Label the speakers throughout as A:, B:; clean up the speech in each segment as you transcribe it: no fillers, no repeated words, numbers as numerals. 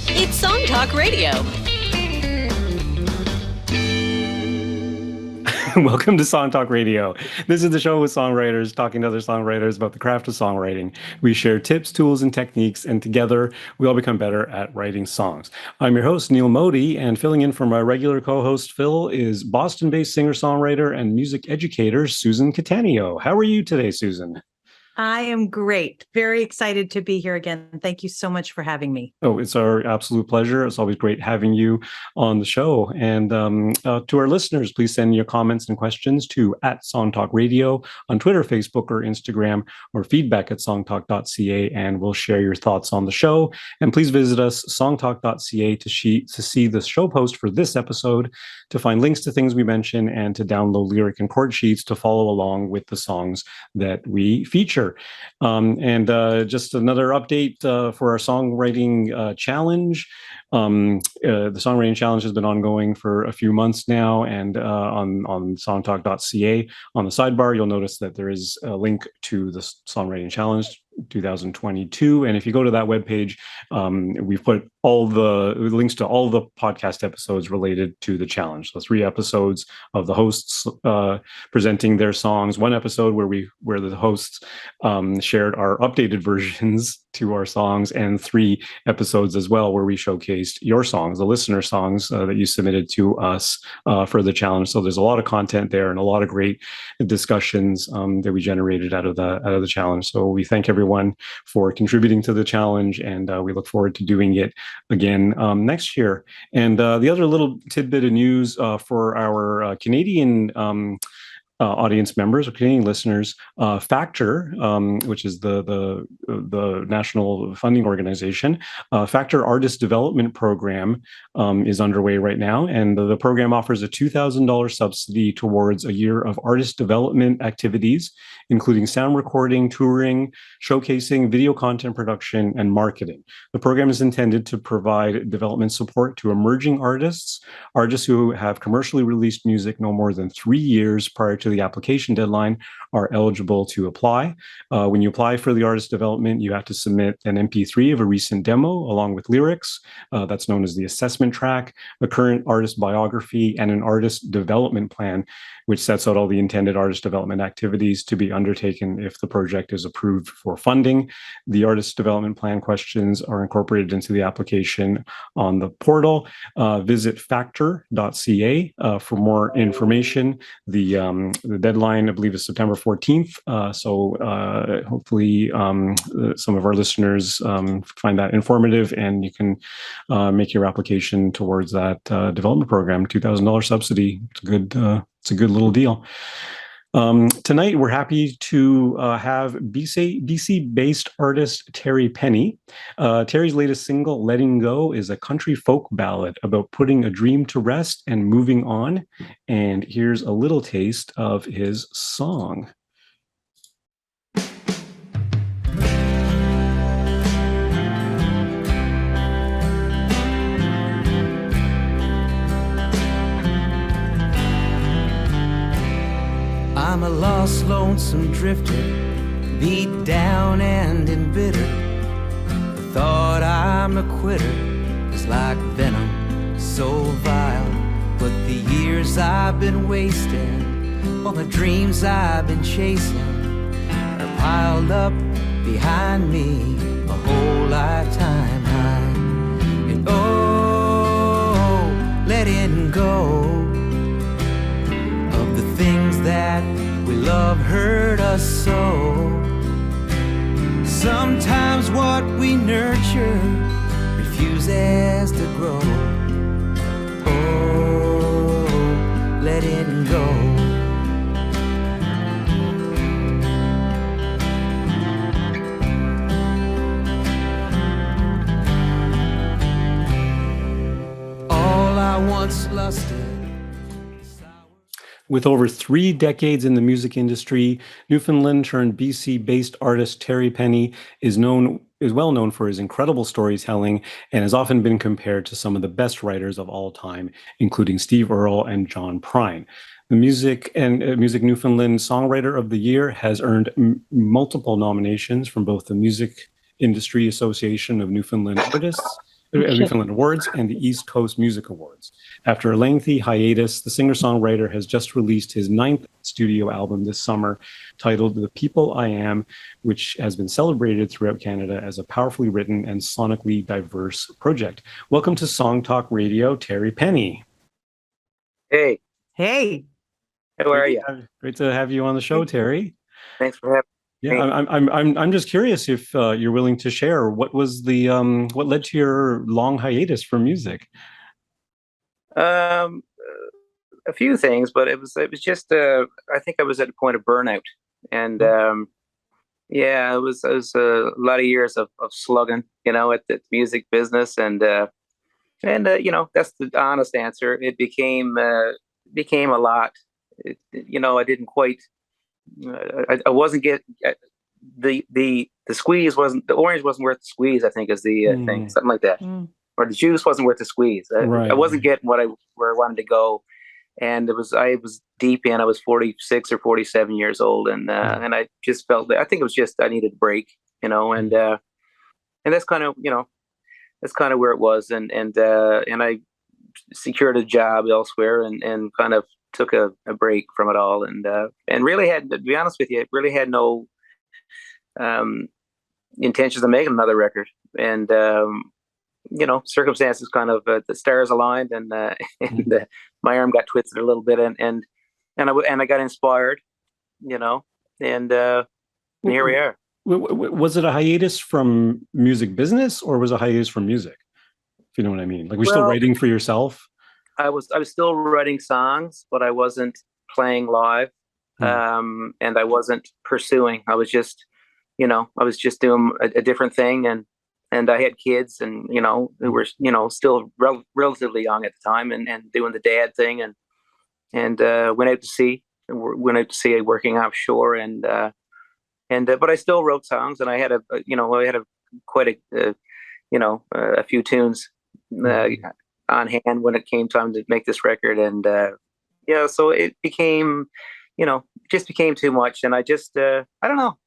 A: It's Song Talk Radio.
B: Welcome to Song Talk Radio. This is the show with songwriters talking to other songwriters about the craft of songwriting. We share tips, tools, and techniques, and together we all become better at writing songs. I'm your host, Neil Modi, and filling in for my regular co-host, Phil, is Boston-based singer-songwriter and music educator, Susan Cattaneo. How are you today, Susan?
C: I am great. Very excited to be here again. Thank you so much for having me.
B: Oh, it's our absolute pleasure. It's always great having you on the show. And to our listeners, please send your comments and questions to @SongTalkRadio on Twitter, Facebook, or Instagram, or feedback@songtalk.ca, and we'll share your thoughts on the show. And please visit us, songtalk.ca, to see the show post for this episode, to find links to things we mention, and to download lyric and chord sheets to follow along with the songs that we feature. Just another update for our songwriting challenge. The songwriting challenge has been ongoing for a few months now, and on songtalk.ca on the sidebar, you'll notice that there is a link to the songwriting challenge 2022. And if you go to that webpage, we've put all the links to all the podcast episodes related to the challenge. So 3 episodes of the hosts presenting their songs, 1 episode where the hosts shared our updated versions to our songs, and 3 episodes as well where we showcased your songs, the listener songs that you submitted to us for the challenge. So there's a lot of content there and a lot of great discussions that we generated out of the challenge. So we thank everyone for contributing to the challenge, and we look forward to doing it again next year. And the other little tidbit of news for our Canadian audience members or Canadian listeners, Factor, which is the national funding organization, Factor Artist Development Program is underway right now, and the program offers a $2,000 subsidy towards a year of artist development activities, including sound recording, touring, showcasing, video content production, and marketing. The program is intended to provide development support to emerging artists who have commercially released music no more than 3 years prior to the application deadline are eligible to apply. When you apply for the artist development, you have to submit an MP3 of a recent demo along with lyrics. That's known as the assessment track, a current artist biography, and an artist development plan, which sets out all the intended artist development activities to be undertaken if the project is approved for funding. The artist development plan questions are incorporated into the application on the portal. Visit factor.ca for more information. The deadline, I believe, is September 14th. So hopefully some of our listeners find that informative, and you can make your application towards that development program. $2,000 subsidy. It's a good little deal. Tonight, we're happy to have BC-based artist Terry Penney. Terry's latest single, Letting Go, is a country folk ballad about putting a dream to rest and moving on. And here's a little taste of his song.
D: I'm a lost, lonesome drifter, beat down and embittered. The thought I'm a quitter is like venom, so vile. But the years I've been wasting, all the dreams I've been chasing, are piled up behind me, a whole lifetime high. And oh, letting go of the things that we love hurt us so. Sometimes what we nurture refuses to grow. Oh, letting go. All I once lusted.
B: With over 3 decades in the music industry, Newfoundland turned BC-based artist Terry Penney is well known for his incredible storytelling and has often been compared to some of the best writers of all time, including Steve Earle and John Prine. The Music Newfoundland Songwriter of the Year has earned multiple nominations from both the Music Industry Association of Newfoundland Artists Newfoundland Awards and the East Coast Music Awards. After a lengthy hiatus, the singer-songwriter has just released his 9th studio album this summer, titled The People I Am, which has been celebrated throughout Canada as a powerfully written and sonically diverse project. Welcome to Song Talk Radio, Terry Penney.
A: Hey.
C: Hey.
A: How are you?
B: Great to have you on the show, Terry.
A: Thanks for having me.
B: Yeah, I'm just curious if you're willing to share what was the what led to your long hiatus from music.
A: A few things, but it was just I think I was at a point of burnout, and yeah, it was a lot of years of slugging, at the music business, and that's the honest answer. It became a lot. I didn't quite. I wasn't getting the squeeze wasn't the orange wasn't worth the squeeze. I think is the thing, something like that, or the juice wasn't worth the squeeze. I wasn't getting where I wanted to go, and I was deep in. I was 46 or 47 years old, and I just felt that I think it was just I needed a break, and that's kind of where it was, and I secured a job elsewhere, and kind of took a break from it all, and really had, to be honest with you, really had no intentions of making another record, and circumstances kind of the stars aligned, and my arm got twisted a little bit, and I got inspired, and here we are.
B: Was it a hiatus from music business, or was it a hiatus from music? If you know what I mean, like we're still writing for yourself.
A: I was still writing songs, but I wasn't playing live, and I wasn't pursuing. I was just, doing a different thing, and I had kids, and who were still relatively young at the time, and doing the dad thing, and went out to sea, working offshore, but I still wrote songs, and I had quite a few tunes on hand when it came time to make this record, and so it became just became too much, and I just I don't know,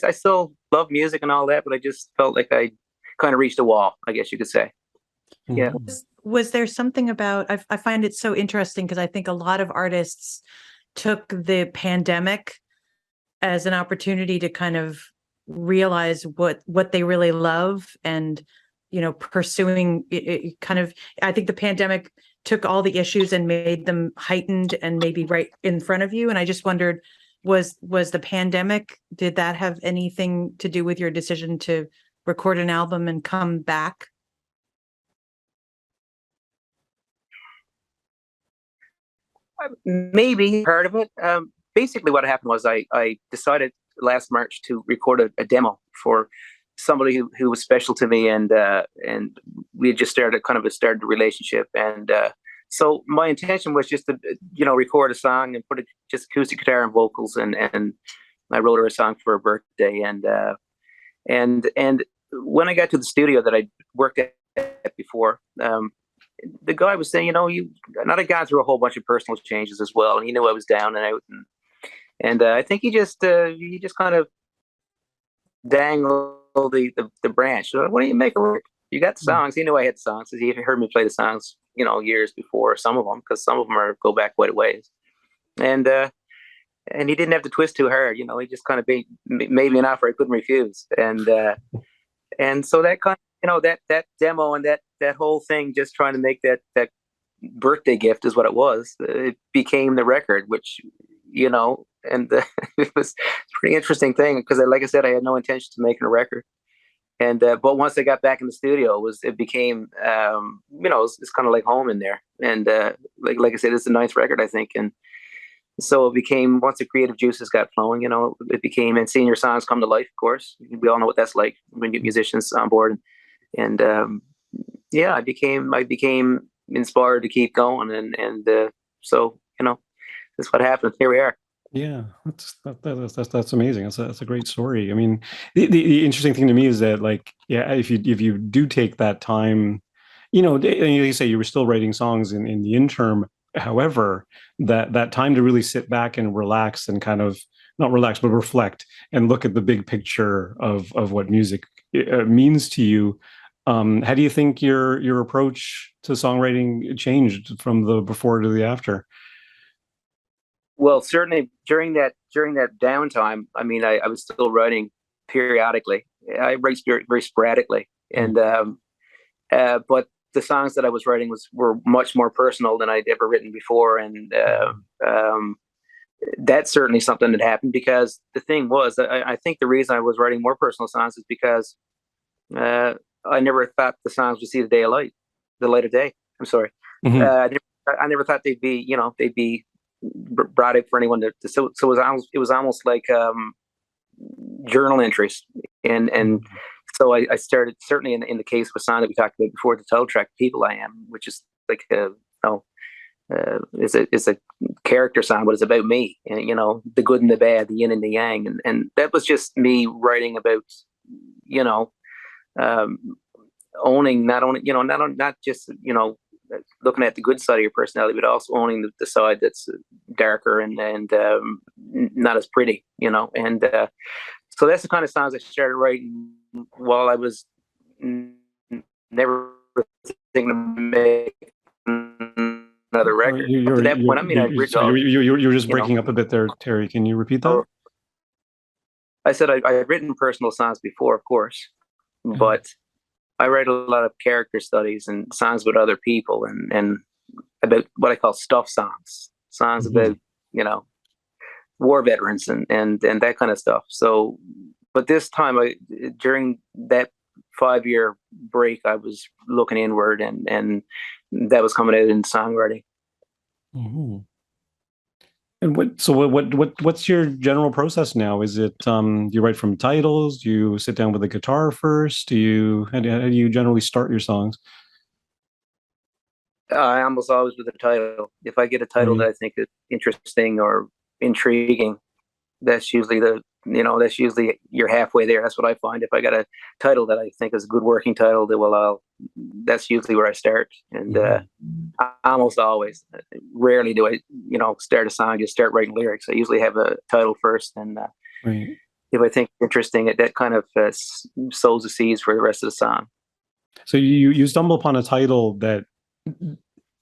A: I still love music and all that, but I just felt like I kind of reached a wall, I guess you could say. Yeah.
C: Was there something about, I find it so interesting because I think a lot of artists took the pandemic as an opportunity to kind of realize what they really love, and pursuing it kind of, I think the pandemic took all the issues and made them heightened and maybe right in front of you. And I just wondered, was the pandemic, did that have anything to do with your decision to record an album and come back?
A: Maybe part of it. Basically what happened was I decided last March to record a demo for somebody who was special to me, and we had just started a relationship, and so my intention was just to record a song and put just acoustic guitar and vocals, and I wrote her a song for her birthday, and when I got to the studio that I worked at before, the guy was saying, I'd gone through a whole bunch of personal changes as well, and he knew I was down and out, and I think he just kind of dangled the branch. So, what do you make of it? You got the songs. He knew I had songs. He had heard me play the songs, years before, some of them, because some of them go back quite a ways. And he didn't have to twist too hard. He just kind of made me an offer I couldn't refuse. And so that kind of, that demo and that whole thing, just trying to make that birthday gift is what it was. It became the record, which, and it was a pretty interesting thing, because like I said, I had no intention of making a record. And but once I got back in the studio, it became it's kind of like home in there. And like I said, it's the 9th record, I think. And so it became, once the creative juices got flowing, it became, and seeing your songs come to life, of course. We all know what that's like when you get musicians on board. And I became inspired to keep going, and so that's what happened. Here we are.
B: Yeah, that's amazing. That's a great story. I mean, the interesting thing to me is that, like, if you do take that time, you say you were still writing songs in the interim. However, that time to really sit back and relax, and kind of not relax, but reflect and look at the big picture of what music means to you. How do you think your approach to songwriting changed from the before to the after?
A: Well, certainly during that downtime, I mean, I was still writing periodically. I write very sporadically, and but the songs that I was writing were much more personal than I'd ever written before, and that's certainly something that happened because the thing was, I think the reason I was writing more personal songs is because I never thought the songs would see the light of day. I'm sorry.
B: Mm-hmm.
A: I never thought they'd be brought up for anyone to so it was almost like journal entries, and so I started, certainly in the case of a song that we talked about before, the title track "People I Am," which is like it's a character song, but it's about me, and the good and the bad, the yin and the yang, and that was just me writing about owning, not just looking at the good side of your personality, but also owning the side that's darker and not as pretty, and so that's the kind of songs I started writing while I was never thinking of making another record. Up to that point, I mean,
B: you're just breaking up a bit there, Terry. Can you repeat that?
A: I said I had written personal songs before, of course, but I write a lot of character studies and songs with other people and about what I call stuff songs about, war veterans and that kind of stuff. So, but this time during that 5-year break, I was looking inward and that was coming out in songwriting.
B: Mm-hmm. And what's your general process now? Is it do you write from titles? Do you sit down with a guitar first? How do you generally start your songs?
A: I almost always with a title. If I get a title that I think is interesting or intriguing, that's usually you're halfway there. That's what I find. If I got a title that I think is a good working title, that's usually where I start. And almost always, rarely do I, start a song, just start writing lyrics. I usually have a title first, and if I think it's interesting, that kind of sows the seeds for the rest of the song.
B: So you stumble upon a title that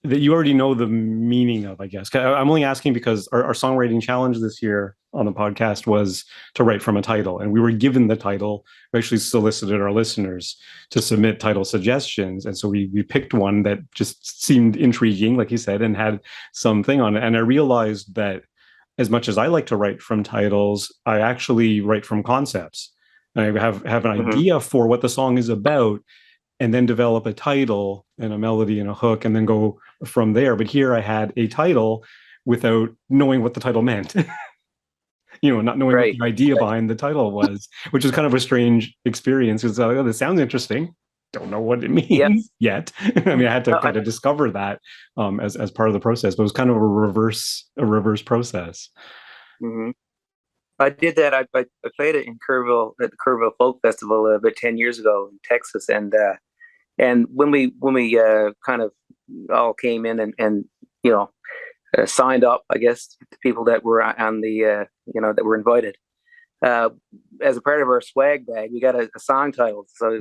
B: you already know the meaning of, I guess. I'm only asking because our songwriting challenge this year on the podcast was to write from a title, and we were given the title. We actually solicited our listeners to submit title suggestions, and so we picked one that just seemed intriguing, like you said, and had something on it. And I realized that as much as I like to write from titles, I actually write from concepts. I have an idea for what the song is about, and then develop a title and a melody and a hook, and then go from there. But here I had a title without knowing what the title meant. Not knowing what the idea behind the title was, which is kind of a strange experience. Because this sounds interesting. Don't know what it means yet. I mean, I had to kind of discover that as part of the process. But it was kind of a reverse process.
A: Mm-hmm. I did that. I played it in Kerrville at the Kerrville Folk Festival about 10 years ago in Texas, and when we kind of all came in and signed up, I guess, the people that were on the that were invited as a part of our swag bag, we got a song title. So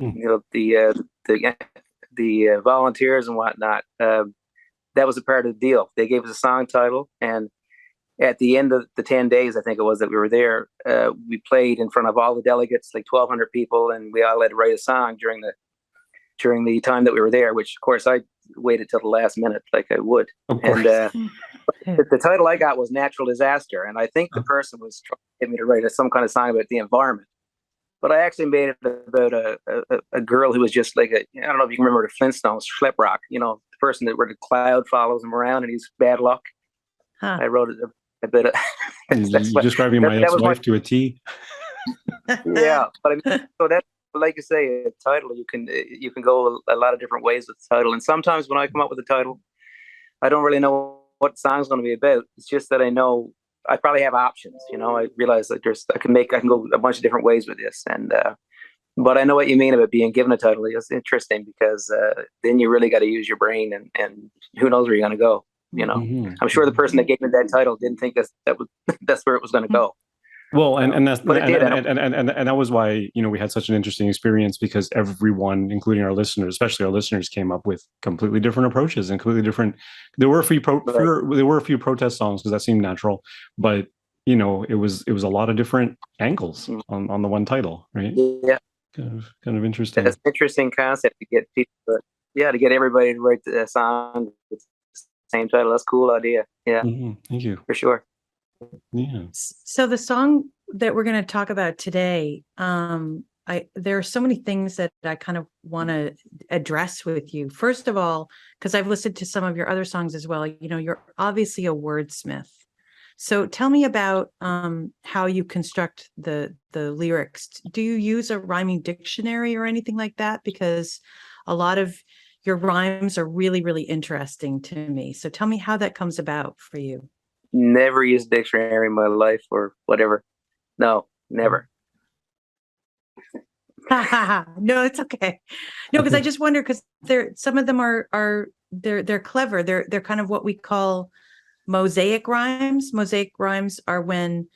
A: the volunteers and whatnot, that was a part of the deal. They gave us a song title, and at the end of the 10 days, I think it was, that we were there, we played in front of all the delegates, like 1,200 people, and we all had to write a song during the time that we were there, which of course I waited till the last minute, like I would. And the title I got was Natural Disaster, and I think the person was trying to get me to write some kind of song about the environment. But I actually made it about a girl who was just like I don't know if you can remember the Flintstones, Schleprock, the person where the cloud follows him around and he's bad luck. I wrote a bit of
B: You're describing my ex-wife to a T.
A: Yeah, but I mean, so that, like you say, a title, you can go a lot of different ways with the title. And sometimes when I come up with a title, I don't really know what the song's going to be about. It's just that I know I probably have options. I realize that I can go a bunch of different ways with this. And but I know what you mean about being given a title. It's interesting because then you really got to use your brain, and who knows where you're going to go. I'm sure the person that gave me that title didn't think that's where it was going to go.
B: Well, and that's
A: But it did.
B: and that was why, you know, we had such an interesting experience, because everyone, including our listeners, especially our listeners, came up with completely different approaches and completely different. There were a few there were a few protest songs because that seemed natural, but you know, it was a lot of different angles on the one title, right?
A: Yeah,
B: Kind of interesting.
A: that's an interesting concept to get people. To get everybody to write the song with the same title. That's a cool idea. Yeah,
B: Thank you.
A: for sure.
B: Yeah.
C: So the song that we're going to talk about today, there are so many things that I kind of want to address with you. First of all, because I've listened to some of your other songs as well, you know, you're obviously a wordsmith. So tell me about how you construct the lyrics. Do you use a rhyming dictionary or anything like that? Because a lot of your rhymes are really, really interesting to me. So tell me how that comes about for you.
A: Never used a dictionary in my life or whatever. No, never.
C: No, it's okay. No, because I just wonder, because some of them are they're clever. They're kind of what we call mosaic rhymes. Mosaic rhymes are when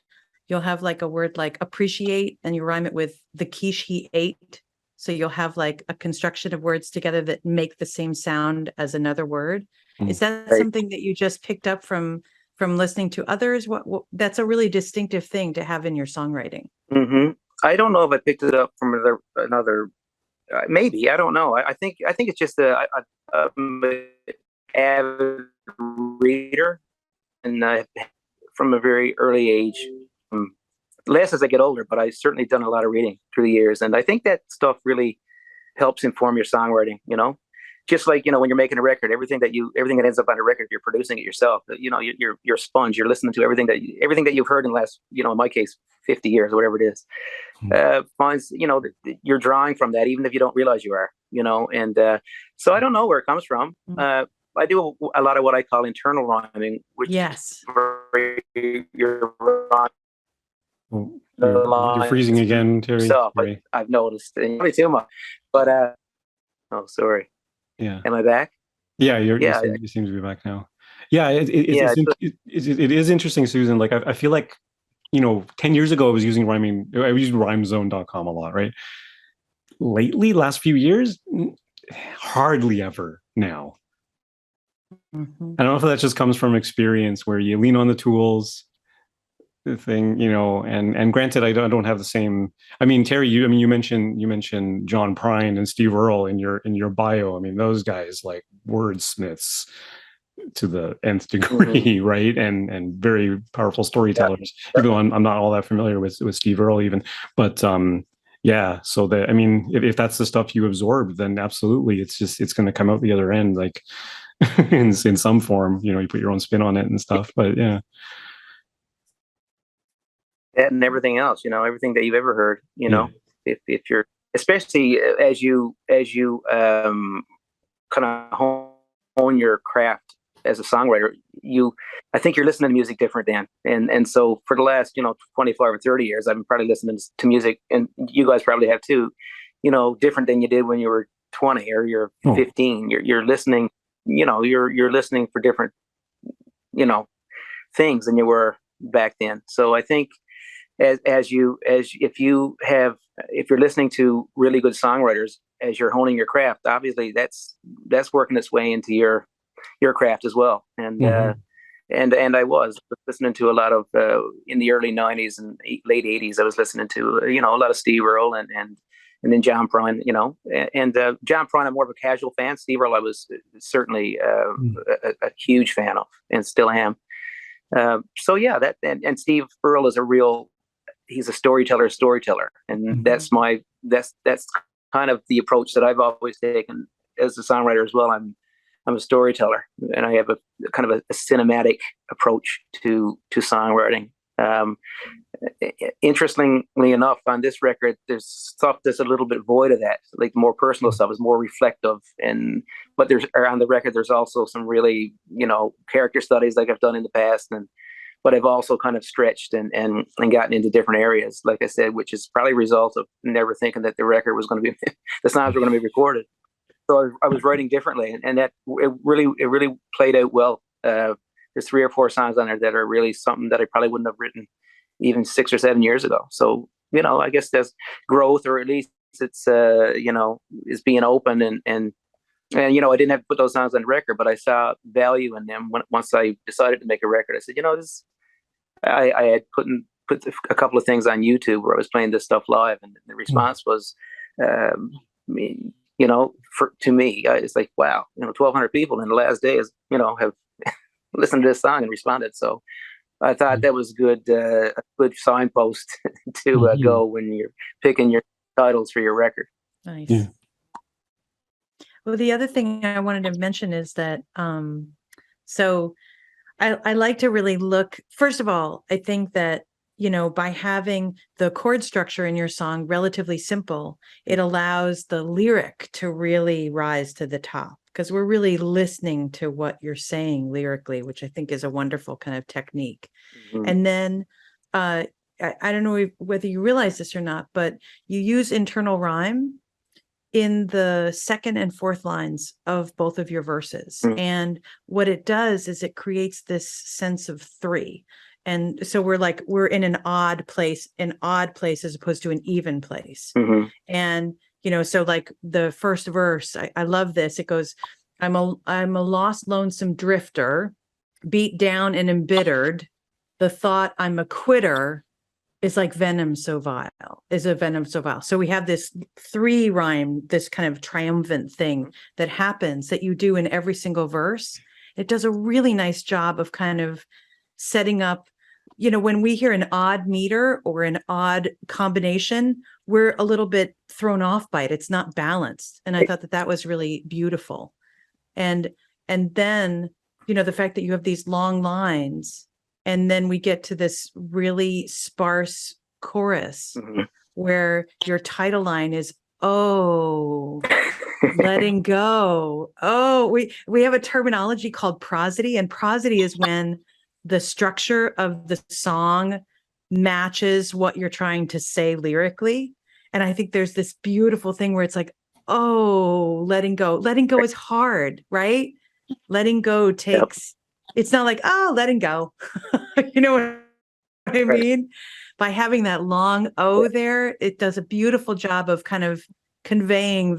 C: you'll have like a word like appreciate and you rhyme it with the quiche he ate. So you'll have like a construction of words together that make the same sound as another word. Is that
A: Right.
C: something that you just picked up from listening to others? What that's a really distinctive thing to have in your songwriting.
A: Mm-hmm. I don't know if I picked it up from another. Maybe, I don't know. I think it's just I'm an avid reader, and from a very early age. Less as I get older, but I've certainly done a lot of reading through the years, and I think that stuff really helps inform your songwriting. You know, just like, you know, when you're making a record, everything that ends up on a record, you're producing it yourself. You know, you're a sponge. You're listening to everything that you've heard in the last, you know, in my case, 50 years or whatever it is. Finds, you know, you're drawing from that, even if you don't realize you are. You know, and so I don't know where it comes from. I do a lot of what I call internal rhyming, which
C: Yes.
A: you're rhyming
B: Oh,
A: the
B: you're freezing
A: lines
B: again, Terry.
A: yourself. I've noticed, probably too much. But oh, sorry.
B: Yeah.
A: Am I back?
B: Yeah,
A: Yeah.
B: you seem to be back now. Yeah, it is interesting, Susan. Like I feel like, you know, 10 years ago I was using rhymezone.com a lot, right? Lately, last few years, hardly ever now. I don't know if that just comes from experience where you lean on the tools, the thing, you know, and granted, I don't have the same. I mean, Terry, you mentioned John Prine and Steve Earle in your bio. I mean, those guys like wordsmiths to the nth degree, right? And very powerful storytellers. Yeah. Even though I'm not all that familiar with Steve Earle even, but yeah. So that, I mean, if that's the stuff you absorb, then absolutely, it's going to come out the other end, like in some form. You know, you put your own spin on it and stuff. But yeah.
A: That and everything else, you know, everything that you've ever heard, you know, if you're, especially as you kind of hone your craft as a songwriter, I think you're listening to music different, Dan. And so for the last, you know, 25 or 30 years, I've been probably listening to music, and you guys probably have too, you know, different than you did when you were 20 or you're 15. You're listening, you know, you're listening for different, you know, things than you were back then. So I think if you're listening to really good songwriters as you're honing your craft, obviously that's working its way into your craft as well. And and I was listening to a lot of in the early 90s and late 80s. I was listening to, you know, a lot of Steve Earle and then John Prine, you know, and John Prine, I'm more of a casual fan. Steve Earle, I was certainly a huge fan of, and still am. So yeah, that and Steve Earle is he's a storyteller, and that's kind of the approach that I've always taken as a songwriter as well. I'm a storyteller, and I have a kind of a cinematic approach to songwriting. Interestingly enough, on this record, there's stuff that's a little bit void of that. Like the more personal stuff is more reflective, but on the record there's also some really, you know, character studies like I've done in the past, but I've also kind of stretched and gotten into different areas, like I said, which is probably a result of never thinking that the record was going to be, the songs were going to be recorded. So I was writing differently, and that it really played out well. There's 3 or 4 songs on there that are really something that I probably wouldn't have written, even 6 or 7 years ago. So, I guess there's growth, or at least it's, is being open, and I didn't have to put those songs on the record, but I saw value in them once I decided to make a record. I said, I had put a couple of things on YouTube where I was playing this stuff live, and the response was, to me, it's like, wow, 1,200 people in the last day have listened to this song and responded. So I thought that was a good signpost to go when you're picking your titles for your record.
C: Nice. Yeah. Well, the other thing I wanted to mention is that, so I like to really look, first of all, I think that, by having the chord structure in your song relatively simple, it allows the lyric to really rise to the top, because we're really listening to what you're saying lyrically, which I think is a wonderful kind of technique. Mm-hmm. And then, I don't know whether you realize this or not, but you use internal rhyme in the second and fourth lines of both of your verses. Mm. And what it does is it creates this sense of three. And so we're in an odd place as opposed to an even place. Mm-hmm. And, so like the first verse, I love this. It goes, I'm a lost, lonesome drifter, beat down and embittered. The thought I'm a quitter is like venom so vile, So we have this three rhyme, this kind of triumphant thing that happens that you do in every single verse. It does a really nice job of kind of setting up, when we hear an odd meter or an odd combination, we're a little bit thrown off by it. It's not balanced. And I thought that was really beautiful. And then, the fact that you have these long lines, and then we get to this really sparse chorus, mm-hmm. where your title line is, oh, letting go. Oh, we have a terminology called prosody, and prosody is when the structure of the song matches what you're trying to say lyrically. And I think there's this beautiful thing where it's like, oh, letting go. Letting go is hard, right? Letting go takes... Yep. It's not like, oh, letting go. You know what I mean? By having that long O there, it does a beautiful job of kind of conveying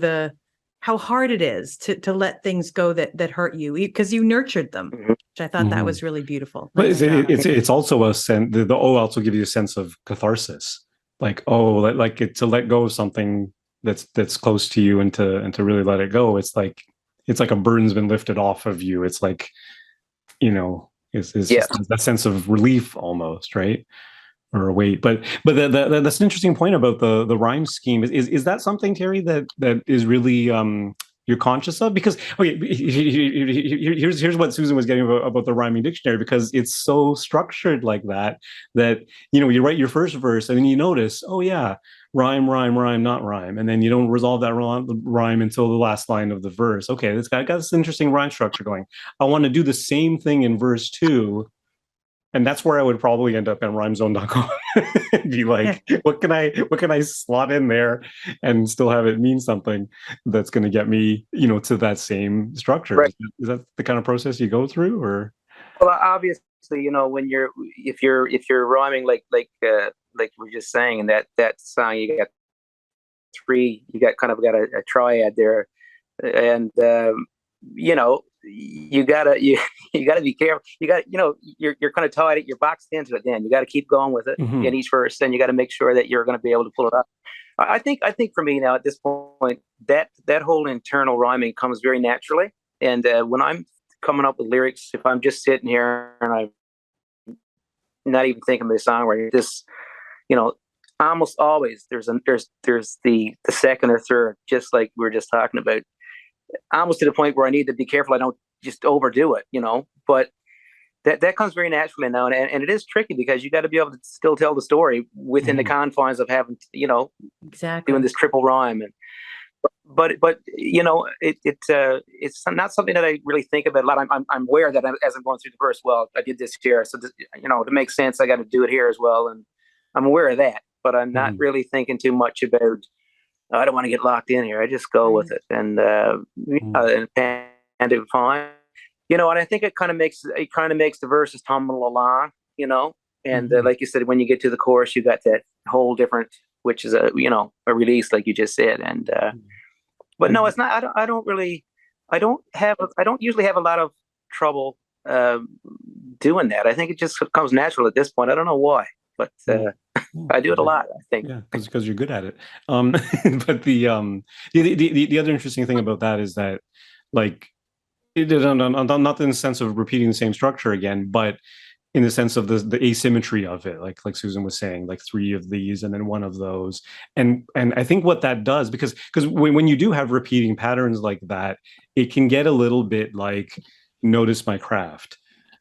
C: how hard it is to let things go that hurt you, because you nurtured them, which I thought that was really beautiful.
B: But it's also a sense, the O also gives you a sense of catharsis, like, to let go of something that's close to you, and to really let it go. It's like a burden's been lifted off of you. It's like, is that sense of relief almost, right? Or a weight. But that's an interesting point about the rhyme scheme. Is that something, Terry, that is really you're conscious of? Because here's what Susan was getting about the rhyming dictionary, because it's so structured like that you write your first verse and then you notice, oh yeah, rhyme, not rhyme. And then you don't resolve that rhyme until the last line of the verse. Okay, this guy got this interesting rhyme structure going. I want to do the same thing in verse 2. And that's where I would probably end up at rhymezone.com. Be like, what can I slot in there and still have it mean something that's going to get me, to that same structure? Right. Is that the kind of process you go through, or?
A: Well, obviously, when if you're rhyming like we're just saying, in that song, you got a triad there, and you gotta be careful. You're kind of tied it. You're boxed into it. Then you got to keep going with it in each verse. Then you got to make sure that you're going to be able to pull it up. I think for me now at this point, that whole internal rhyming comes very naturally. And when I'm coming up with lyrics, if I'm just sitting here and I'm not even thinking of the song, where this, almost always there's the second or third, just like we were just talking about, almost to the point where I need to be careful I don't just overdo it, but that comes very naturally now. And it is tricky, because you got to be able to still tell the story within the confines of having,
C: exactly,
A: doing this triple rhyme. And but it's not something that I really think about a lot. I'm aware that as I'm going through the verse, well, I did this here, so this, to make sense, I got to do it here as well, and I'm aware of that. But I'm not really thinking too much about, I don't want to get locked in here. I just go with it, and and it's fine. And I think it kind of makes the verses tumble along, And like you said, when you get to the chorus, you got that whole different, which is a release, like you just said. And but no, it's not. I don't usually have a lot of trouble doing that. I think it just comes natural at this point. I don't know why, but I do it a lot, I think.
B: Yeah, because you're good at it. But the other interesting thing about that is that, like, not in the sense of repeating the same structure again, but in the sense of the asymmetry of it, like Susan was saying, like 3 of these and then 1 of those, and I think what that does, because when you do have repeating patterns like that, it can get a little bit like, notice my craft,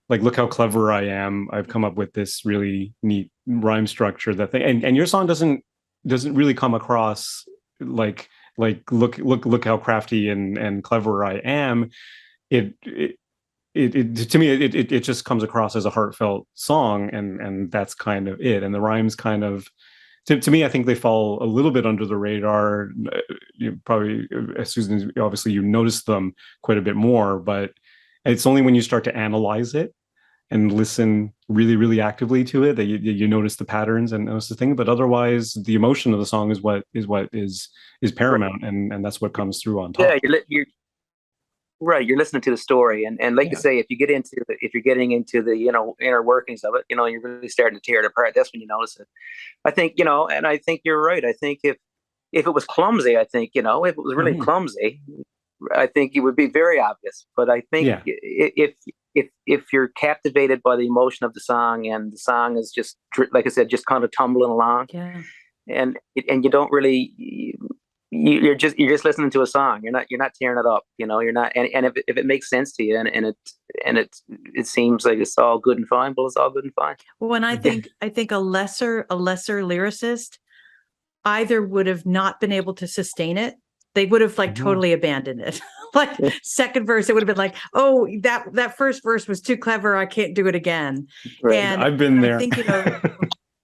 B: like, look how clever I am, I've come up with this really neat rhyme structure, that thing, and your song doesn't really come across like look how crafty and clever I am. It to me it just comes across as a heartfelt song, and that's kind of it. And the rhymes kind of, to me, I think they fall a little bit under the radar. You probably, Susan, obviously you notice them quite a bit more, but it's only when you start to analyze it and listen really, really actively to it that you notice the patterns and notice the thing. But otherwise, the emotion of the song is what is paramount, and that's what comes through on top.
A: Yeah, you're right. You're listening to the story, and like you say, if you're getting into the inner workings of it, you're really starting to tear it apart. That's when you notice it. I think and I think you're right. I think if it was clumsy, if it was really clumsy, I think it would be very obvious. But I think if you're captivated by the emotion of the song, and the song is just, like I said, just kind of tumbling along, and you don't really. You're just listening to a song. You're not tearing it up. You're not. And if it makes sense to you, and it seems like it's all good and fine, well, it's all good and fine.
C: Well, and I think a lesser lyricist either would have not been able to sustain it. They would have totally abandoned it. Like second verse, it would have been like, oh, that first verse was too clever, I can't do it again.
B: Right.
C: And
B: I've been there.
C: I think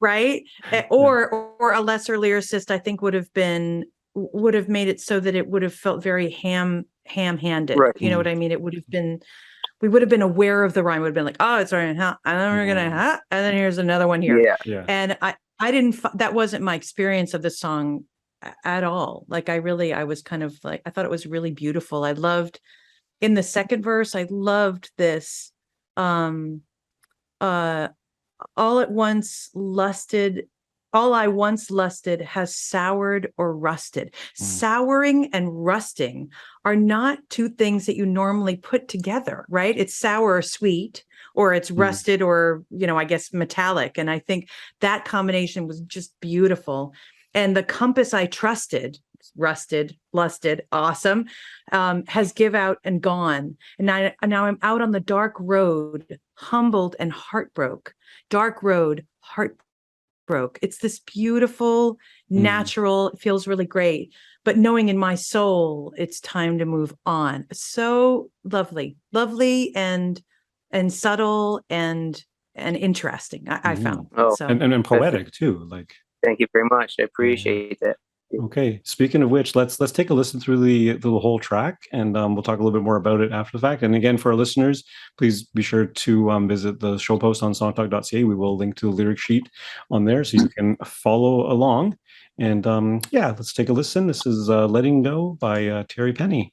C: right? Or a lesser lyricist, I think would have made it so that it would have felt very ham-handed.
A: Right.
C: You know what I mean? It would have been, we would have been aware of the rhyme. Would have been like, oh, it's right, huh? And then we're gonna, huh? And then here's another one here.
A: Yeah.
C: And I didn't. That wasn't my experience of the song at all. Like I was kind of like, I thought it was really beautiful. I loved in the second verse. I loved this. All I once lusted has soured or rusted. Souring and rusting are not two things that you normally put together, right? It's sour or sweet, or it's rusted or, I guess metallic. And I think that combination was just beautiful. And the compass I trusted, rusted, lusted, awesome, has give out and gone. And now I'm out on the dark road, humbled and heartbroke. Dark road, heartbroke. It's this beautiful, natural, it feels really great. But knowing in my soul, it's time to move on. So lovely and subtle and interesting. I found. So.
B: And poetic too. Like.
A: Thank you very much. I appreciate that.
B: Okay. Speaking of which, let's take a listen through the whole track, and we'll talk a little bit more about it after the fact. And again, for our listeners, please be sure to visit the show post on songtalk.ca. We will link to the lyric sheet on there so you can follow along. And let's take a listen. This is "Letting Go" by Terry Penney.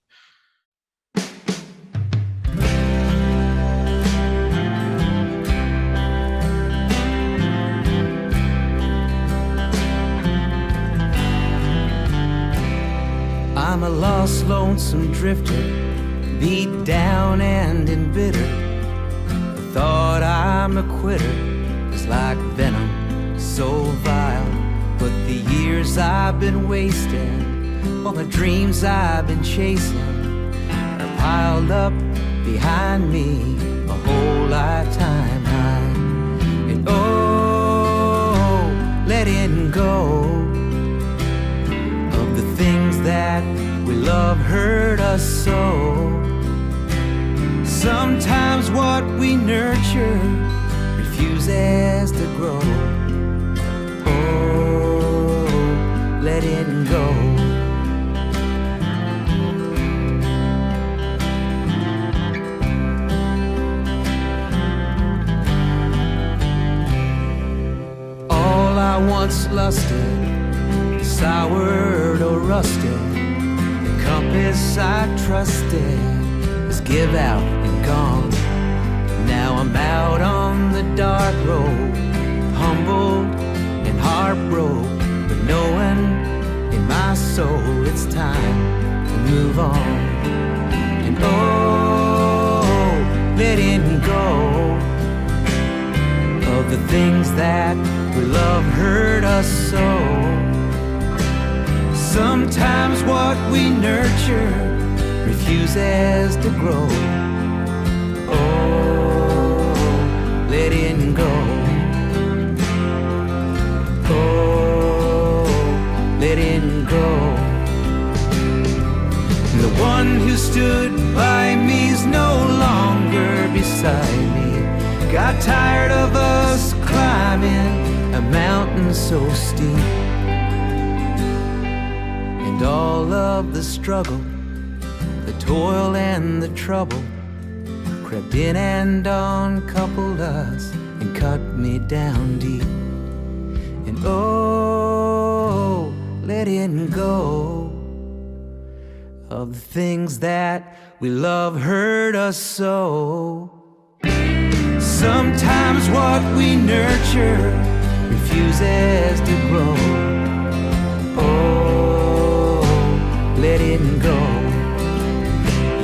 D: I'm a lost, lonesome drifter, beat down and embittered. The thought I'm a quitter is like venom, so vile. But the years I've been wasting, all the dreams I've been chasing, are piled up behind me a whole lifetime high. And oh, letting go of the things that we love hurt us so. Sometimes what we nurture refuses to grow. Oh, letting go. once lusted, soured or rusted. The compass I trusted is give out and gone. Now I'm out on the dark road, humbled and heartbroken, but knowing in my soul it's time to move on. And oh, letting go of the things that we love hurt us so. Sometimes what we nurture refuses to grow. Oh, letting go. Oh, letting go. And the one who stood by me's no longer beside me. Got tired of us climbing a mountain so steep, and all of the struggle, the toil and the trouble crept in and uncoupled us and cut me down deep. And oh, letting go of the things that we love hurt us so. Sometimes what we nurture refuses to grow. Oh, letting go.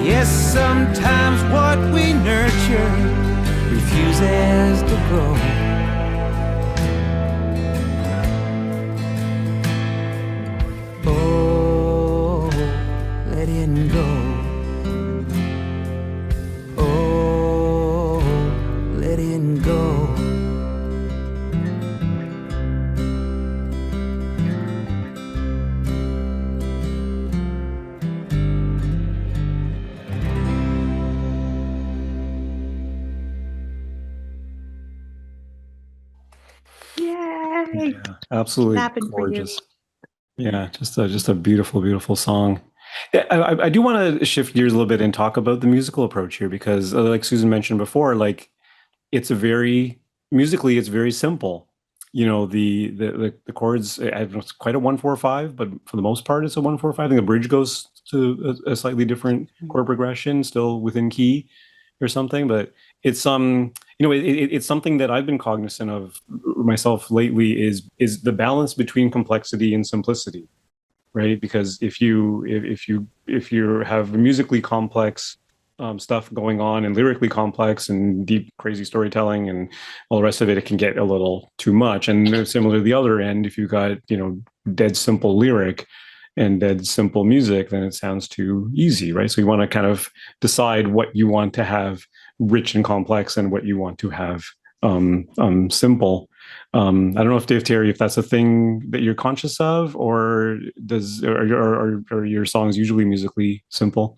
D: Yes, sometimes what we nurture refuses to grow. Oh, letting go. Oh, letting go.
C: Yay!
B: Yeah, absolutely
C: Happened for you.
B: gorgeous. Yeah, just a beautiful, beautiful song. Yeah, I do want to shift gears a little bit and talk about the musical approach here because, like Susan mentioned before, like it's a very musically, it's very simple. You know, the chords. I don't know, it's quite a 1-4-5, but for the most part, it's a 1-4-5. I think the bridge goes to a slightly different chord progression, still within key or something. But it's you know, it's something that I've been cognizant of myself lately is the balance between complexity and simplicity, right? Because if you have musically complex stuff going on and lyrically complex and deep, crazy storytelling and all the rest of it, it can get a little too much. And similar to the other end, if you got, you know, dead simple lyric and dead simple music, then it sounds too easy, right? So you want to kind of decide what you want to have rich and complex and what you want to have simple. I don't know if Dave Terry, if that's a thing that you're conscious of, or are your songs usually musically simple?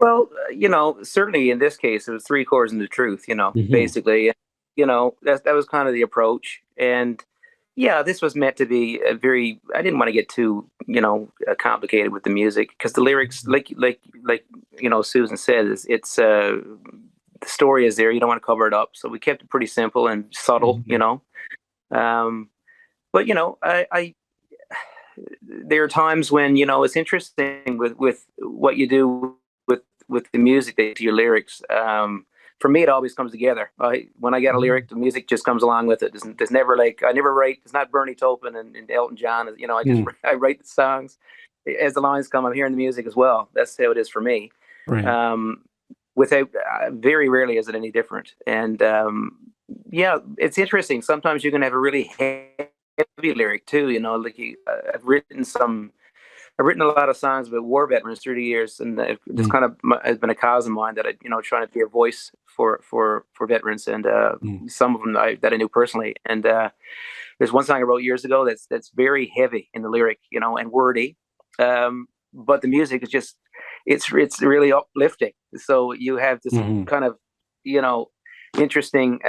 A: Well, you know, certainly in this case, it was three chords and the truth, you know, basically. You know, that was kind of the approach. And yeah, this was meant to be a very, I didn't want to get too, you know, complicated with the music because the lyrics, like, you know, Susan said, it's the story is there. You don't want to cover it up. So we kept it pretty simple and subtle, you know. But, you know, there are times when, you know, it's interesting with what you do with the music, to your lyrics. For me, it always comes together. When I get a lyric, the music just comes along with it. There's never like, I never write, it's not Bernie Taupin and Elton John. You know, I write the songs as the lines come. I'm hearing the music as well. That's how it is for me.
B: Right.
A: Without, very rarely is it any different. And yeah, it's interesting. Sometimes you can have a really heavy lyric too. You know, like I've written a lot of songs about war veterans through the years, and it's kind of has been a cause of mine that you know, trying to be a voice for veterans, and some of them that I knew personally. And there's one song I wrote years ago that's very heavy in the lyric, you know, and wordy, but the music is just it's really uplifting. So you have this kind of, you know, interesting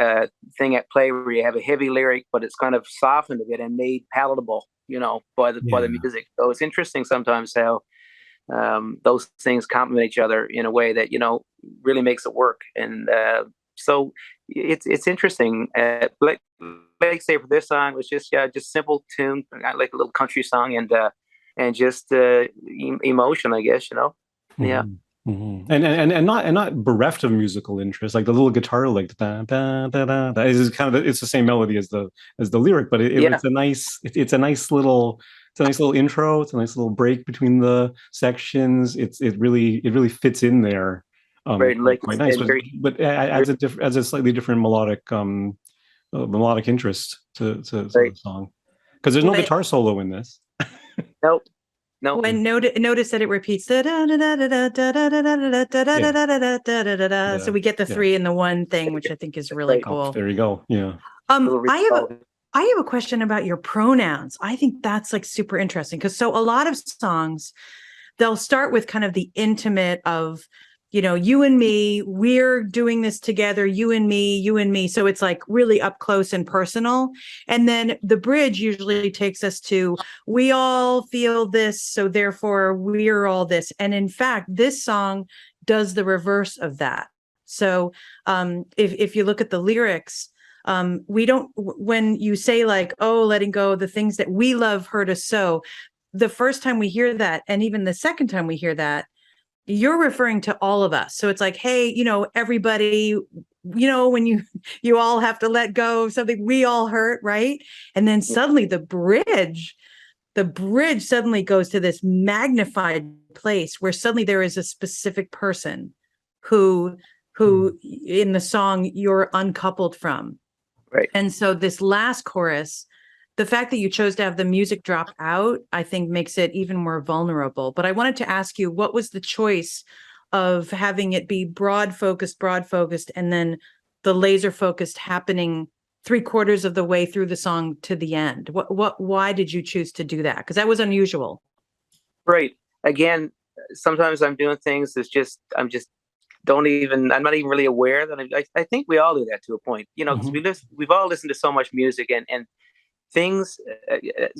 A: thing at play where you have a heavy lyric, but it's kind of softened a bit and made palatable, you know, by the music. So it's interesting sometimes how those things complement each other in a way that, you know, really makes it work. And so it's interesting. Like like say for this song, it was just just simple tune, like a little country song, and just emotion, I guess, you know. Yeah.
B: Mm-hmm. And not bereft of musical interest, like the little guitar, like da, da, da, da, da, is kind of it's the same melody as the lyric, but
A: Yeah.
B: it's a nice little intro. It's a nice little break between the sections. It really fits in there,
A: Right. Like
B: quite nice. But it adds a slightly different melodic interest to the
A: right.
B: song, because there's no guitar solo in this.
A: Nope. Nope.
C: When notice that it repeats so we get the three in the one thing, which I think is really cool.
B: Oh, there you go. Yeah.
C: I have a question about your pronouns. I think that's like super interesting, because so a lot of songs, they'll start with kind of the intimate of, you know, you and me, we're doing this together, you and me. So it's like really up close and personal. And then the bridge usually takes us to, we all feel this, so therefore we're all this. And in fact, this song does the reverse of that. So if you look at the lyrics, we don't, when you say like, oh, letting go, the things that we love hurt us so, the first time we hear that, and even the second time we hear that, you're referring to all of us. So it's like, hey, you know, everybody, you know, when you all have to let go of something, we all hurt, right? And then suddenly the bridge suddenly goes to this magnified place where suddenly there is a specific person who in the song you're uncoupled from.
A: Right.
C: And so this last chorus, the fact that you chose to have the music drop out, I think makes it even more vulnerable. But I wanted to ask you, what was the choice of having it be broad focused, and then the laser focused happening 3/4 of the way through the song to the end? Why did you choose to do that? Because that was unusual.
A: Right. Again, sometimes I'm doing things that's just, I'm not even really aware that I think we all do that to a point, you know, because we've all listened to so much music, and things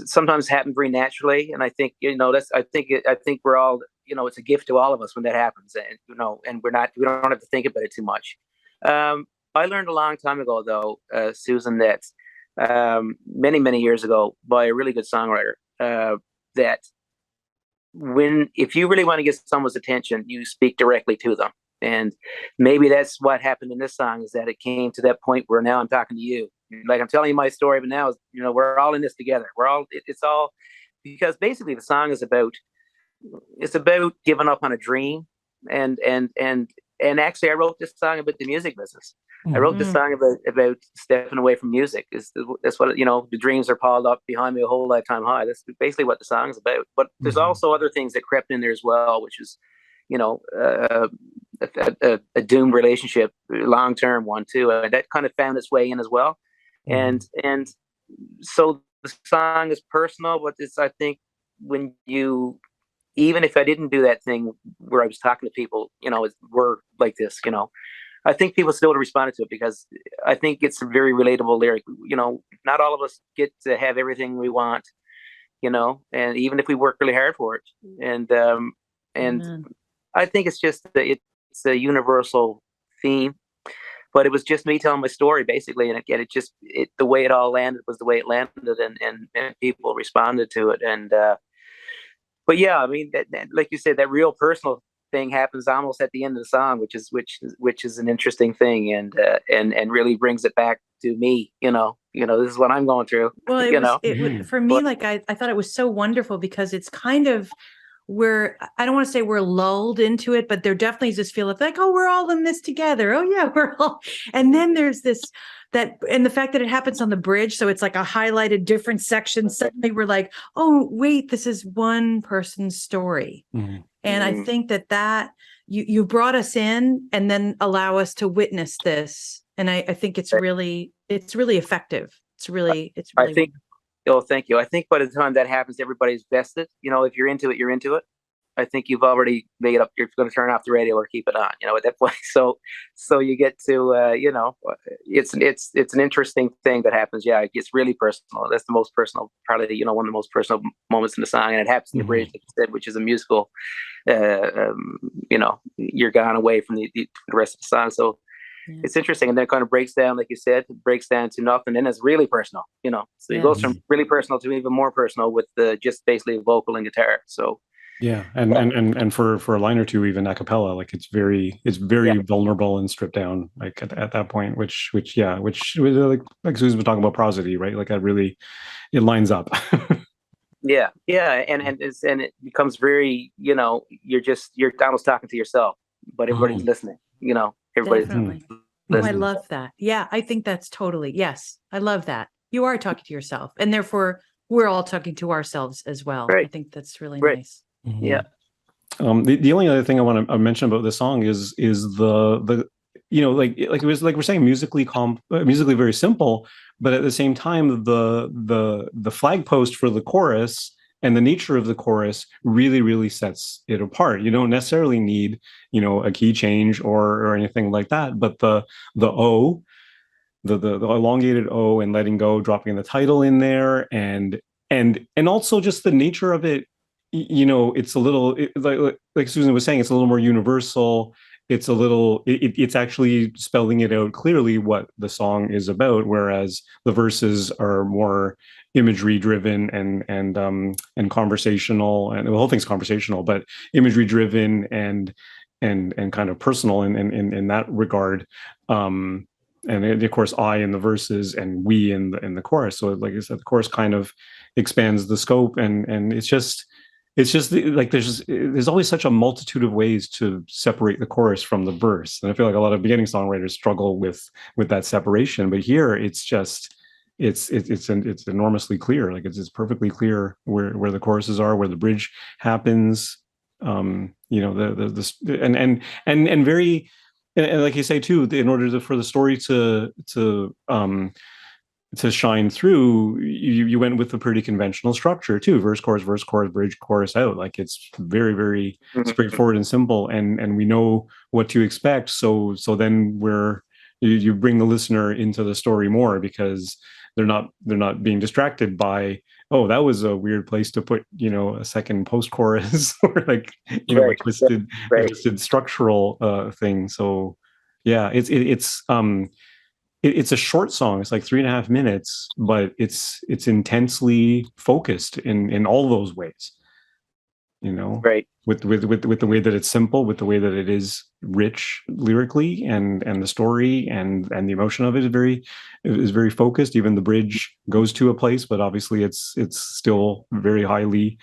A: sometimes happen very naturally. And I think, you know, I think we're all, you know, it's a gift to all of us when that happens, and, you know, and we don't have to think about it too much. I learned a long time ago, though, Susan, that many years ago by a really good songwriter, that if you really want to get someone's attention, you speak directly to them. And maybe that's what happened in this song, is that it came to that point where now I'm talking to you. Like, I'm telling you my story, but now, you know, we're all in this together. It's all, because basically the song is about giving up on a dream. And actually I wrote this song about the music business. I wrote this song about stepping away from music. That's what, you know, the dreams are piled up behind me a whole lifetime high. That's basically what the song is about. But there's also other things that crept in there as well, which is, you know, a doomed relationship, long-term one too, and that kind of found its way in as well. And so the song is personal, but it's, I think, when you, even if I didn't do that thing where I was talking to people, you know, we're like this, you know, I think people still responded to it, because I think it's a very relatable lyric. You know, not all of us get to have everything we want, you know, and even if we work really hard for it. And I think it's just it's a universal theme, but it was just me telling my story basically, and again, the way it all landed was the way it landed, and people responded to it. And but yeah, I mean, that, like you said, that real personal thing happens almost at the end of the song, which is an interesting thing, and really brings it back to me. You know, this is what I'm going through.
C: Well, it was for me,
A: but,
C: like I thought it was so wonderful, because it's kind of, I don't want to say we're lulled into it, but there definitely is this feel of like, oh, we're all in this together. Oh yeah, we're all. And then there's and the fact that it happens on the bridge, so it's like a highlighted different section. Suddenly we're like, oh wait, this is one person's story. And I think that you brought us in and then allow us to witness this. And I think it's really effective. It's really
A: I think. Oh, thank you. I think by the time that happens, everybody's vested. You know, if you're into it, you're into it. I think you've already made up. You're going to turn off the radio or keep it on. You know, at that point. So you get to, you know, it's an interesting thing that happens. Yeah, it gets really personal. That's the most personal, probably, you know, one of the most personal moments in the song, and it happens in the bridge, like you said, which is a musical. You know, you're gone away from the rest of the song. So it's interesting. And then it kind of breaks down, like you said, it breaks down to nothing, and it's really personal, So it goes from really personal to even more personal with just basically vocal and guitar. So
B: and for a line or two, even a cappella, like it's very vulnerable and stripped down, like at that point, which like Susan was talking about prosody, right? Like that really, it lines up.
A: and it becomes very, you're almost talking to yourself, but everybody's listening. Everybody's
C: Definitely.
A: listening.
C: I love that. Yeah, I think that's totally, yes, I love that. You are talking to yourself, and therefore we're all talking to ourselves as well.
A: Right.
C: I think that's really
A: Right.
C: nice.
A: Yeah.
B: The only other thing I want to mention about this song is the like it was, like we're saying, musically very simple, but at the same time the flag post for the chorus and the nature of the chorus really sets it apart. You don't necessarily need a key change or anything like that, but the O, the elongated O, and letting go, dropping the title in there, and also just the nature of it. It's a little, like Susan was saying, it's a little more universal. It's a little, it's actually spelling it out clearly what the song is about, whereas the verses are more imagery driven and conversational, and the whole thing's conversational, but imagery driven and kind of personal in that regard. And of course, I in the verses and we in the chorus. So like I said, the chorus kind of expands the scope, and it's just like there's always such a multitude of ways to separate the chorus from the verse, and I feel like a lot of beginning songwriters struggle with that separation. But here, it's just it's enormously clear. Like it's perfectly clear where the choruses are, where the bridge happens. And very, and like you say too, in order for the story to shine through, you went with a pretty conventional structure too: verse, chorus, bridge, chorus out. Like it's very straightforward and simple, and we know what to expect. So then you bring the listener into the story more, because they're not being distracted by, oh, that was a weird place to put a second post chorus or like a twisted structural thing. So yeah, it's a short song. It's like 3.5 minutes, but it's intensely focused in all those ways.
A: Right.
B: With the way that it's simple, with the way that it is rich lyrically, and the story and the emotion of it is very focused. Even the bridge goes to a place, but obviously it's still very highly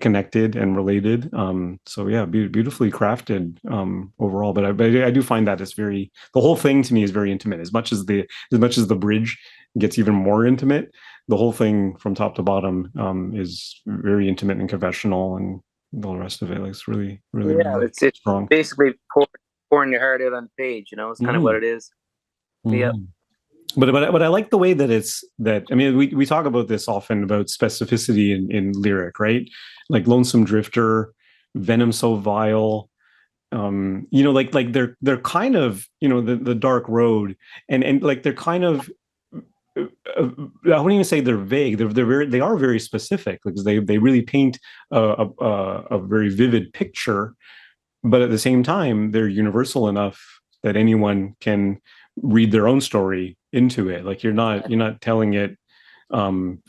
B: connected and related. So yeah, beautifully crafted overall. But I do find that the whole thing to me is very intimate. As much as the bridge gets even more intimate, the whole thing from top to bottom is very intimate and confessional, and all the rest of it. Like it's really
A: it's
B: strong.
A: Basically pouring your heart out on the page. It's kind of what it is. Yeah.
B: But I like the way that I mean, we talk about this often, about specificity in lyric, right? Like Lonesome Drifter, Venom So Vile, like they're kind of, the Dark Road, and like they're kind of, I wouldn't even say they're vague. They are very specific, because they really paint a very vivid picture, but at the same time they're universal enough that anyone can read their own story into it. Like you're not telling it on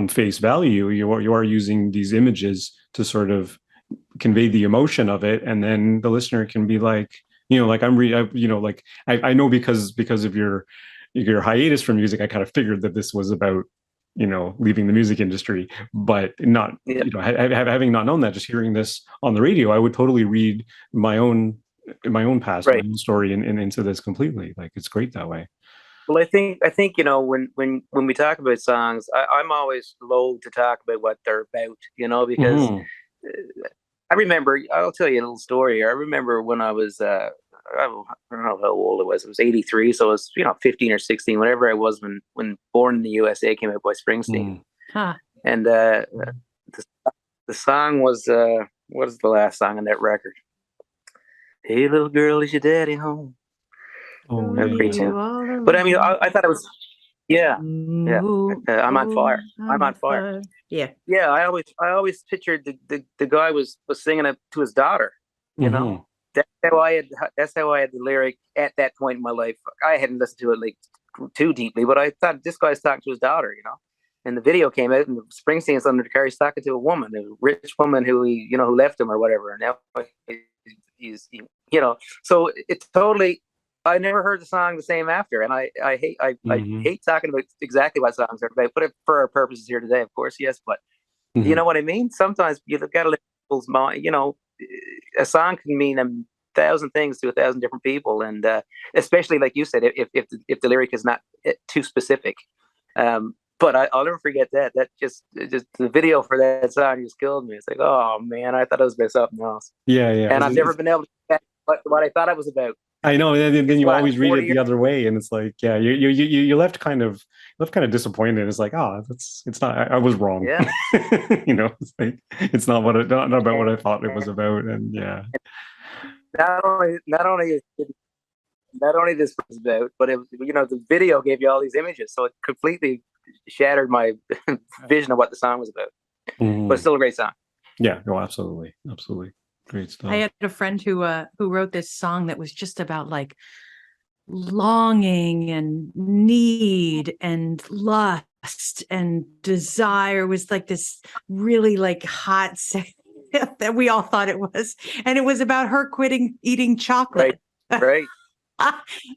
B: face value. You are using these images to sort of convey the emotion of it, and then the listener can be like, like I know because of your hiatus from music, I kind of figured that this was about leaving the music industry, but not having not known that, just hearing this on the radio, I would totally read my own past, my own story into this completely. Like it's great that way.
A: Well, I think when we talk about songs, I'm always loath to talk about what they're about, because I remember, I'll tell you a little story here. I remember when I was I don't know how old I was. It was 83, so I was 15 or 16, whatever I was when Born in the USA came out by Springsteen. And the song was what is the last song on that record? Hey little girl, is your daddy home?
B: Oh,
A: great tune. But I mean, I thought it was I'm on fire. I'm on fire.
C: Yeah.
A: I always pictured the guy was singing it to his daughter. that's how I had the lyric at that point in my life. I hadn't listened to it like too deeply, but I thought this guy's talking to his daughter, And the video came out, and Springsteen's under the car. He's talking to a woman, a rich woman who who left him or whatever. And now he's so it totally. I never heard the song the same after, and I hate talking about exactly what songs are about. But for our purposes here today, of course, yes. But you know what I mean? Sometimes you've got to let people's mind. A song can mean 1,000 things to 1,000 different people, and especially like you said, if the lyric is not too specific. But I'll never forget that. That just the video for that song just killed me. It's like, oh man, I thought it was about something else.
B: Yeah, yeah.
A: And I've never been able to get what I thought it was about.
B: I know, and then you always read it the other way, and it's like, yeah, you left kind of disappointed. It's like, oh, it's not. I was wrong.
A: Yeah.
B: It's like it's not not about what I thought it was about, and yeah.
A: Not only this was about, but the video gave you all these images, so it completely shattered my vision of what the song was about. But it's still a great song.
B: Yeah, no, absolutely. Great stuff.
C: I had a friend who wrote this song that was just about like longing and need and lust and desire. It was like this really like hot that we all thought it was, and it was about her quitting eating chocolate.
A: Right.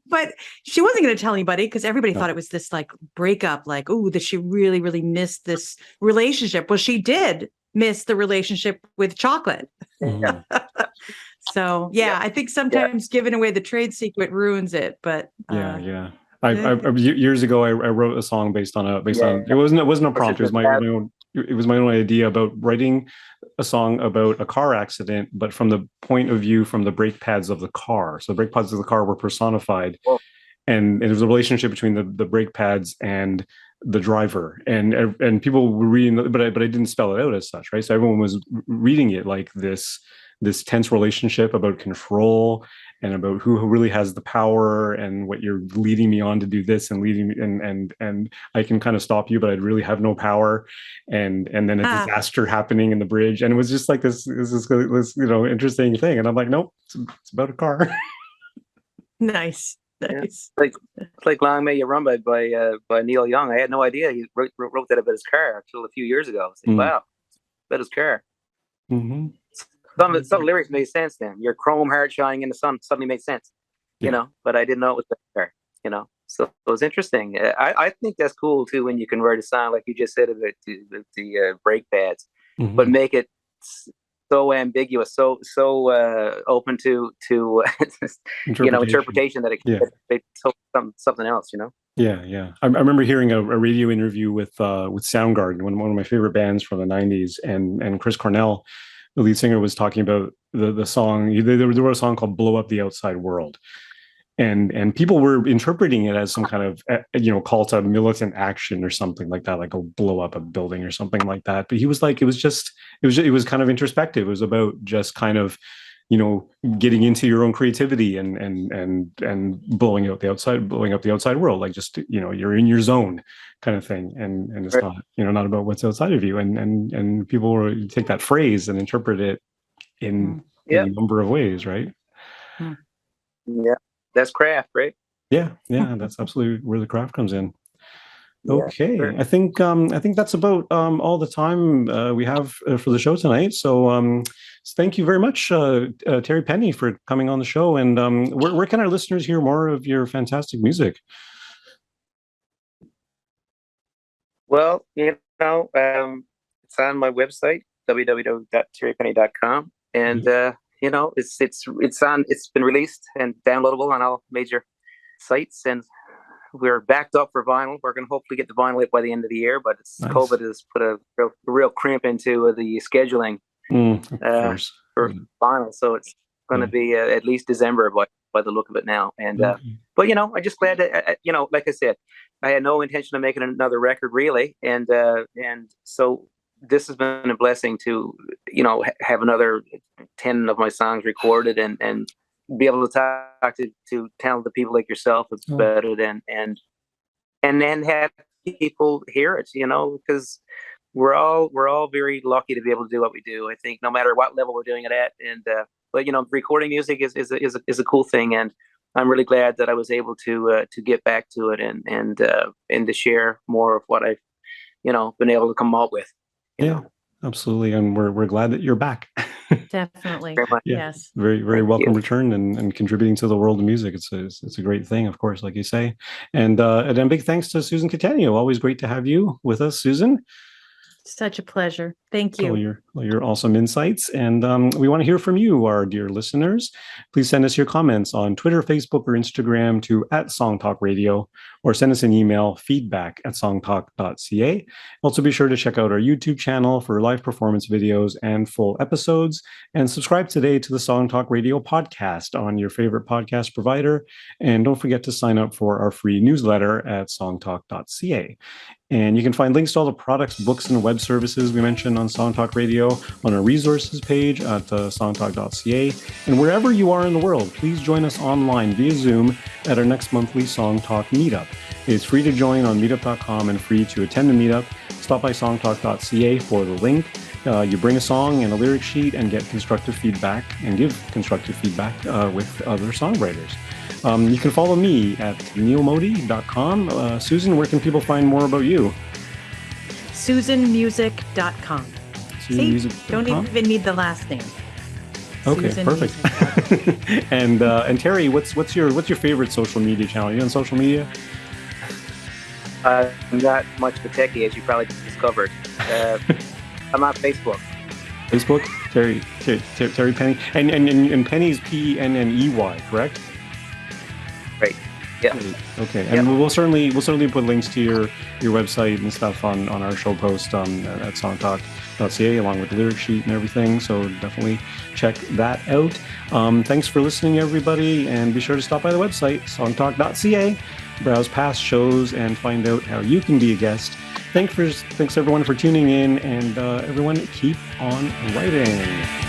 C: But she wasn't going to tell anybody because everybody thought it was this like breakup, like, oh, that she really, really missed this relationship. Well, she did miss the relationship with chocolate. So yeah, I think sometimes giving away the trade secret ruins it. But
B: I years ago I wrote a song based on it wasn't a prompt. It was my own idea about writing a song about a car accident, but from the point of view from the brake pads of the car. So the brake pads of the car were personified, and it was a relationship between the brake pads and the driver, and people were reading, but I didn't spell it out as such, right? So everyone was reading it like this tense relationship about control and about who really has the power, and what you're leading me on to do this and leading me, and I can kind of stop you, but I really have no power, and then a disaster happening in the bridge, and it was just like this interesting thing, and I'm like, nope, it's about a car.
C: Nice.
A: Yeah. Like "Long May You Run" by Neil Young. I had no idea he wrote that about his car until a few years ago. I was like, wow, about his car. Some lyrics made sense then. Your chrome heart shining in the sun suddenly made sense, but I didn't know it was there, So it was interesting. I think that's cool too when you can write a song like you just said about the brake pads, but make it so ambiguous, so open to interpretation that it can something else,
B: Yeah. I remember hearing a radio interview with Soundgarden, one of my favorite bands from the '90s, and Chris Cornell, the lead singer, was talking about the song. They wrote a song called "Blow Up the Outside World," and people were interpreting it as some kind of call to militant action or something like that, like, blow up a building or something like that. But he was like, it was kind of introspective. It was about just kind of getting into your own creativity and blowing up the outside world, like just you're in your zone kind of thing, and it's not not about what's outside of you, and people take that phrase and interpret it in a number of ways, right?
A: Yeah, that's craft, right?
B: Yeah, that's absolutely where the craft comes in. Okay, sure. I think that's about all the time we have for the show tonight. So thank you very much, Terry Penney, for coming on the show. And where can our listeners hear more of your fantastic music?
A: Well, it's on my website, www.terrypenney.com, and it's been released and downloadable on all major sites, and we're backed up for vinyl. We're going to hopefully get the vinyl hit by the end of the year, but nice. COVID has put a real crimp into the scheduling for vinyl, so it's going to be at least December by the look of it now. And but I'm just glad that like I said, I had no intention of making another record really, and so this has been a blessing to have another 10 of my songs recorded and be able to talk to talented people like yourself about it, and then have people hear it, because we're all very lucky to be able to do what we do. I think no matter what level we're doing it at, and but recording music is a cool thing, and I'm really glad that I was able to get back to it and to share more of what I've been able to come up with.
B: Yeah, absolutely, and we're glad that you're back.
C: Definitely.
B: Yeah.
C: Yes.
B: Very, very
A: Thank
B: welcome
A: you.
B: return and contributing to the world of music. It's a great thing, of course, like you say. And then big thanks to Susan Catania. Always great to have you with us, Susan.
C: Such a pleasure. Thank
B: All
C: you.
B: your awesome insights. And we want to hear from you, our dear listeners. Please send us your comments on Twitter, Facebook, or Instagram to @SongTalkRadio, or send us an email, feedback@songtalk.ca. Also, be sure to check out our YouTube channel for live performance videos and full episodes. And subscribe today to the Song Talk Radio podcast on your favorite podcast provider. And don't forget to sign up for our free newsletter at songtalk.ca. And you can find links to all the products, books, and web services we mentioned on Song Talk Radio on our resources page at songtalk.ca. And wherever you are in the world, please join us online via Zoom at our next monthly Song Talk meetup. It's free to join on meetup.com and free to attend the meetup. Stop by songtalk.ca for the link. You bring a song and a lyric sheet and get constructive feedback and give constructive feedback with other songwriters. You can follow me at neilmodi.com. Susan, where can people find more about you?
C: SusanMusic.com. See, don't even need the last name.
B: Okay, perfect. And Terry, what's your favorite social media channel? Are you on social media?
A: I'm not much of a techie, as you probably discovered. I'm on Facebook.
B: Facebook, Terry Penney, and Penney's Penney, correct?
A: Right. Yeah.
B: Okay. And we'll certainly put links to your website and stuff on our show post at songtalk.ca along with the lyric sheet and everything. So definitely check that out. Thanks for listening, everybody, and be sure to stop by the website songtalk.ca, browse past shows, and find out how you can be a guest. Thanks everyone for tuning in, and everyone keep on writing.